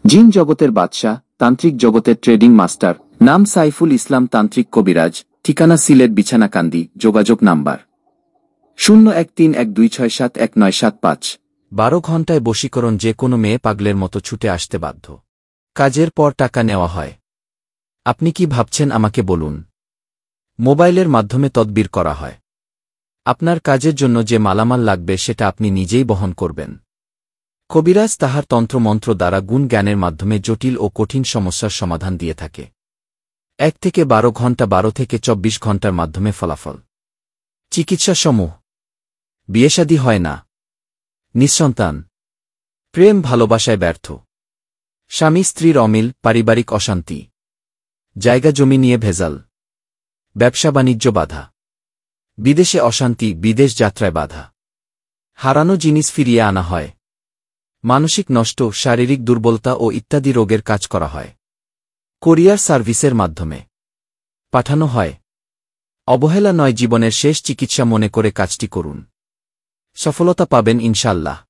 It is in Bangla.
জিন জগতের বাদশাহ, তান্ত্রিক জগতের ট্রেডিং মাস্টার, নাম সাইফুল ইসলাম তান্ত্রিক কবিরাজ, ঠিকানা সিলেট বিছানাকান্দি, যোগাযোগ নাম্বার 013126719775। 12 ঘণ্টায় বশীকরণ। যে কোনো মেয়ে পাগলের মতো ছুটে আসতে বাধ্য। কাজের পর টাকা নেওয়া হয়। আপনি কি ভাবছেন আমাকে বলুন। মোবাইলের মাধ্যমে তদবির করা হয়। আপনার কাজের জন্য যে মালামাল লাগবে সেটা আপনি নিজেই বহন করবেন। কবিরাজ তাহার তন্ত্রমন্ত্র দ্বারা গুণ জ্ঞানের মাধ্যমে জটিল ও কঠিন সমস্যার সমাধান দিয়ে থাকে। 1 থেকে 12 ঘণ্টা, 12 থেকে 24 ঘণ্টার মাধ্যমে ফলাফল। চিকিৎসা সমূহ: বিয়েশাদী হয় না, নিঃসন্তান, প্রেম ভালোবাসায় ব্যর্থ, স্বামী স্ত্রীর অমিল, পারিবারিক অশান্তি, জায়গা জমি নিয়ে ভেজাল, ব্যবসা বাণিজ্য বাধা, বিদেশে অশান্তি, বিদেশ যাত্রায় বাধা, হারানো জিনিস ফিরিয়ে আনা হয়, মানসিক নষ্ট, শারীরিক দুর্বলতা ও ইত্যাদি রোগের কাজ করা হয়। কোরিয়ার সার্ভিসের মাধ্যমে পাঠানো হয়। অবহেলা নয়, জীবনের শেষ চিকিৎসা মনে করে কাজটি করুন। সফলতা পাবেন ইনশাল্লাহ।